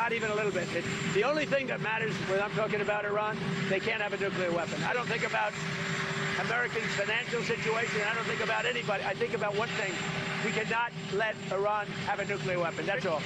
not even a little bit. The only thing that matters when I'm talking about Iran, they can't have a nuclear weapon. I don't think about Americans' financial situation. I don't think about anybody. I think about one thing. We cannot let Iran have a nuclear weapon. That's all.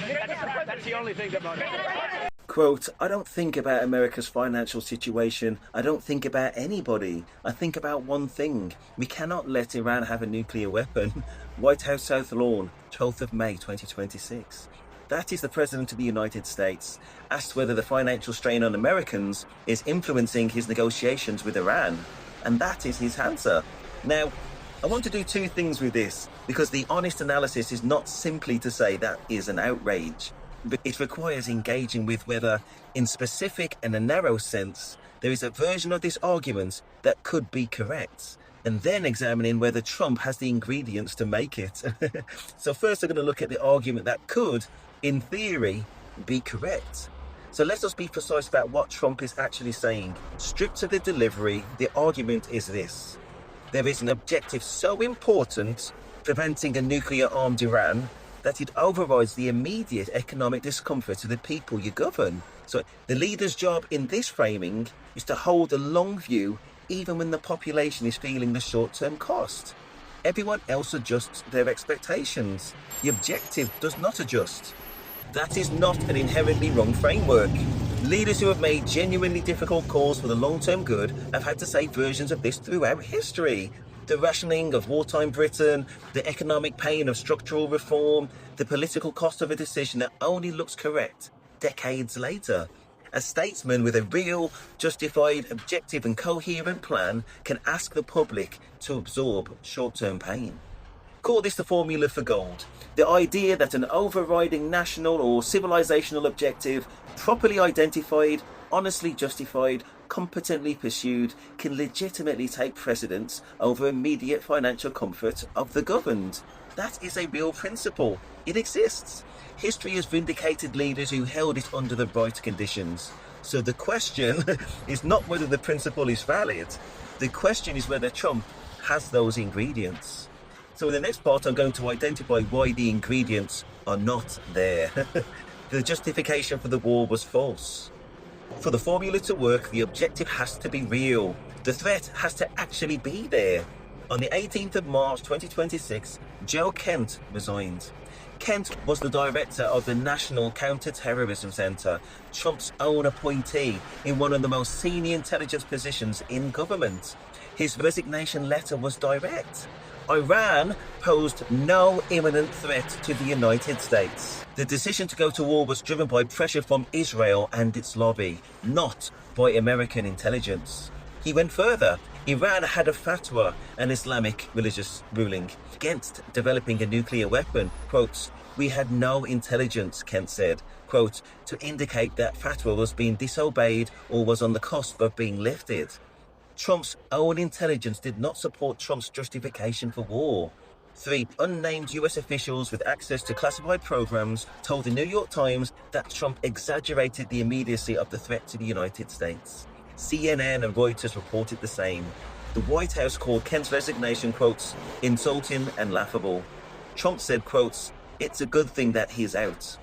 That's the only thing that motivates. Quote, I don't think about America's financial situation. I don't think about anybody. I think about one thing. We cannot let Iran have a nuclear weapon. White House South Lawn, 12th of May 2026. That is the President of the United States, asked whether the financial strain on Americans is influencing his negotiations with Iran. And that is his answer. Now, I want to do two things with this, because the honest analysis is not simply to say that is an outrage, but it requires engaging with whether, in specific and a narrow sense, there is a version of this argument that could be correct, and then examining whether Trump has the ingredients to make it. So first, I'm going to look at the argument that could, in theory, be correct. So let us be precise about what Trump is actually saying. Stripped to the delivery, the argument is this. There is an objective so important, preventing a nuclear-armed Iran, that it overrides the immediate economic discomfort of the people you govern. So the leader's job in this framing is to hold the long view even when the population is feeling the short-term cost. Everyone else adjusts their expectations. The objective does not adjust. That is not an inherently wrong framework. Leaders who have made genuinely difficult calls for the long-term good have had to say versions of this throughout history. The rationing of wartime Britain, the economic pain of structural reform, the political cost of a decision that only looks correct decades later. A statesman with a real, justified, objective and coherent plan can ask the public to absorb short-term pain. Call this the formula for gold. The idea that an overriding national or civilizational objective, properly identified, honestly justified, competently pursued, can legitimately take precedence over immediate financial comfort of the governed. That is a real principle. It exists. History has vindicated leaders who held it under the right conditions. So the question is not whether the principle is valid. The question is whether Trump has those ingredients. So in the next part, I'm going to identify why the ingredients are not there. The justification for the war was false. For the formula to work, the objective has to be real. The threat has to actually be there. On the 18th of March 2026, Joe Kent resigned. Kent was the director of the National Counterterrorism Director, Trump's own appointee in one of the most senior intelligence positions in government. His resignation letter was direct. Iran posed no imminent threat to the United States. The decision to go to war was driven by pressure from Israel and its lobby, not by American intelligence. He went further. Iran had a fatwa, an Islamic religious ruling, against developing a nuclear weapon. Quote, we had no intelligence, Kent said, quote, to indicate that fatwa was being disobeyed or was on the cusp of being lifted. Trump's own intelligence did not support Trump's justification for war. 3 unnamed US officials with access to classified programs told the New York Times that Trump exaggerated the immediacy of the threat to the United States. CNN and Reuters reported the same. The White House called Kent's resignation, quotes, insulting and laughable. Trump said, quotes, it's a good thing that he's out.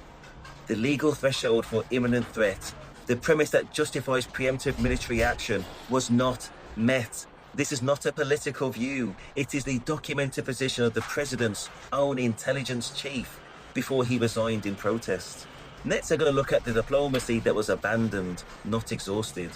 The legal threshold for imminent threat, the premise that justifies preemptive military action, was not met. This is not a political view. It is the documented position of the president's own intelligence chief before he resigned in protest. Next, I'm going to look at the diplomacy that was abandoned, not exhausted.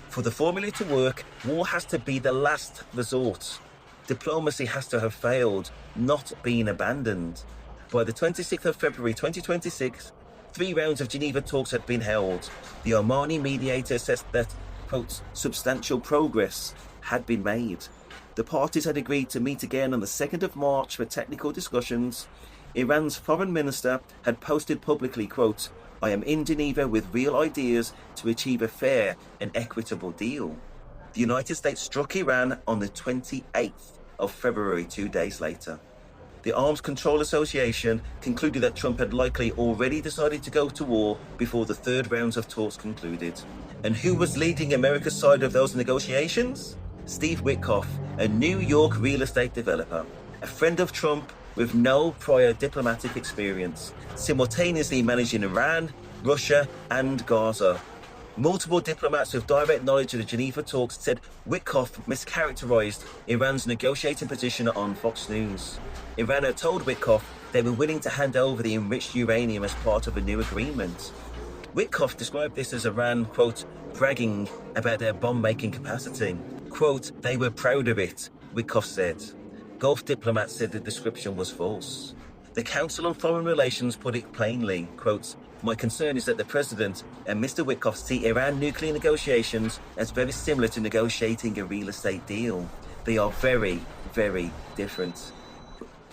For the formula to work, war has to be the last resort. Diplomacy has to have failed, not been abandoned. By the 26th of February 2026, 3 rounds of Geneva talks had been held. The Omani mediator assessed that, quote, substantial progress had been made. The parties had agreed to meet again on the 2nd of March for technical discussions. Iran's foreign minister had posted publicly, quote, I am in Geneva with real ideas to achieve a fair and equitable deal. The United States struck Iran on the 28th of February, 2 days later. The Arms Control Association concluded that Trump had likely already decided to go to war before the 3rd rounds of talks concluded. And who was leading America's side of those negotiations? Steve Witkoff, a New York real estate developer, a friend of Trump with no prior diplomatic experience, simultaneously managing Iran Russia and Gaza. Multiple diplomats with direct knowledge of the Geneva talks said Witkoff mischaracterized Iran's negotiating position on Fox News. Iran had told Witkoff they were willing to hand over the enriched uranium as part of a new agreement. Witkoff described this as Iran, quote, bragging about their bomb-making capacity. Quote, they were proud of it, Witkoff said. Gulf diplomats said the description was false. The Council on Foreign Relations put it plainly, quote, my concern is that the President and Mr. Witkoff see Iran nuclear negotiations as very similar to negotiating a real estate deal. They are very, very different.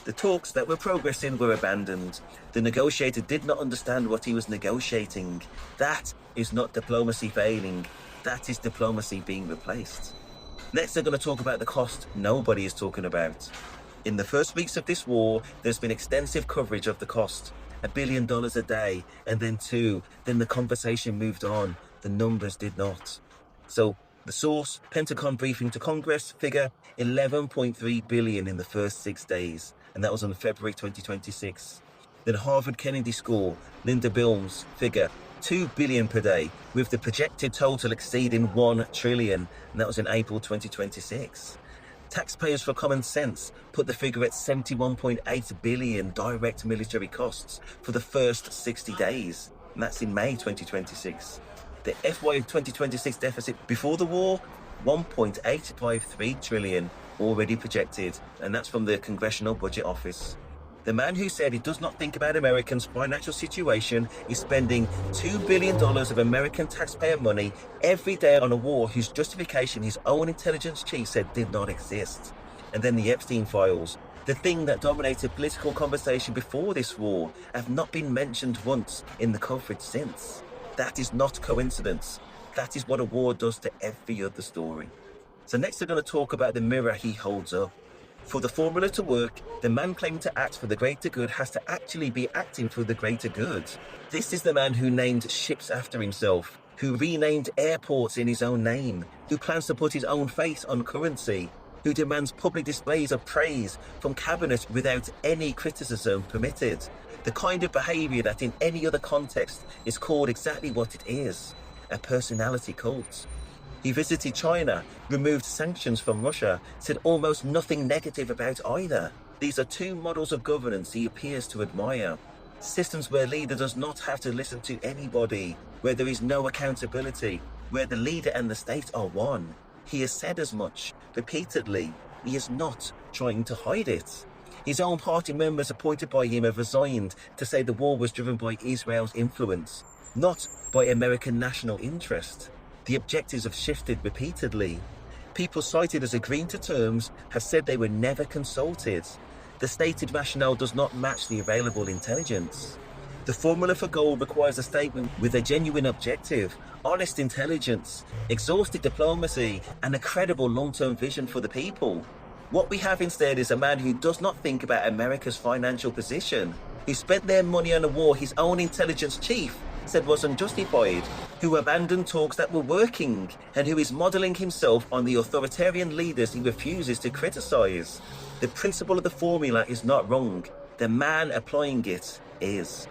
The talks that were progressing were abandoned. The negotiator did not understand what he was negotiating. That is not diplomacy failing. That is diplomacy being replaced. Next, they're going to talk about the cost nobody is talking about. In the first weeks of this war, there's been extensive coverage of the cost. $1 billion a day, and then two. Then the conversation moved on. The numbers did not. So the source, Pentagon briefing to Congress, figure $11.3 billion in the first 6 days. And that was on February 2026. Then Harvard Kennedy School, Linda Bilmes, figure $2 billion per day, with the projected total exceeding $1 trillion. And that was in April 2026. Taxpayers for Common Sense put the figure at $71.8 billion direct military costs for the first 60 days. And that's in May 2026. The FY 2026 deficit before the war, $1.853 trillion already projected. And that's from the Congressional Budget Office. The man who said he does not think about Americans' financial situation is spending $2 billion of American taxpayer money every day on a war whose justification his own intelligence chief said did not exist. And then the Epstein files, the thing that dominated political conversation before this war, have not been mentioned once in the coverage since. That is not coincidence. That is what a war does to every other story. So next we're going to talk about the mirror he holds up. For the formula to work, the man claiming to act for the greater good has to actually be acting for the greater good. This is the man who named ships after himself, who renamed airports in his own name, who plans to put his own face on currency, who demands public displays of praise from cabinet without any criticism permitted. The kind of behaviour that in any other context is called exactly what it is, a personality cult. He visited China, removed sanctions from Russia, said almost nothing negative about either. These are two models of governance he appears to admire. Systems where leader does not have to listen to anybody, where there is no accountability, where the leader and the state are one. He has said as much, repeatedly. He is not trying to hide it. His own party members appointed by him have resigned to say the war was driven by Israel's influence, not by American national interest. The objectives have shifted repeatedly. People cited as agreeing to terms have said they were never consulted. The stated rationale does not match the available intelligence. The formula for gold requires a statement with a genuine objective, honest intelligence, exhaustive diplomacy, and a credible long-term vision for the people. What we have instead is a man who does not think about America's financial position, who spent their money on a war his own intelligence chief said was unjustified, who abandoned talks that were working, and who is modelling himself on the authoritarian leaders he refuses to criticise. The principle of the formula is not wrong. The man applying it is.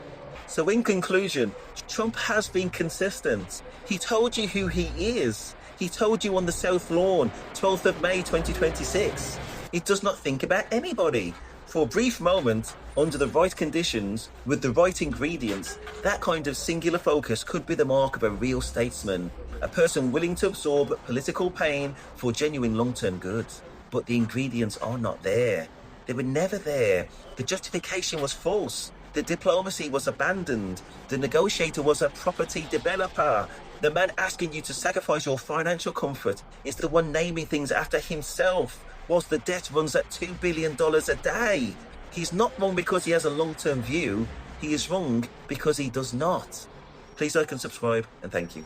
So in conclusion, Trump has been consistent. He told you who he is. He told you on the South Lawn, 12th of May 2026. He does not think about anybody. For a brief moment, under the right conditions, with the right ingredients, that kind of singular focus could be the mark of a real statesman, a person willing to absorb political pain for genuine long-term good. But the ingredients are not there. They were never there. The justification was false. The diplomacy was abandoned. The negotiator was a property developer. The man asking you to sacrifice your financial comfort is the one naming things after himself, whilst the debt runs at $2 billion a day. He's not wrong because he has a long-term view. He is wrong because he does not. Please like and subscribe, and thank you.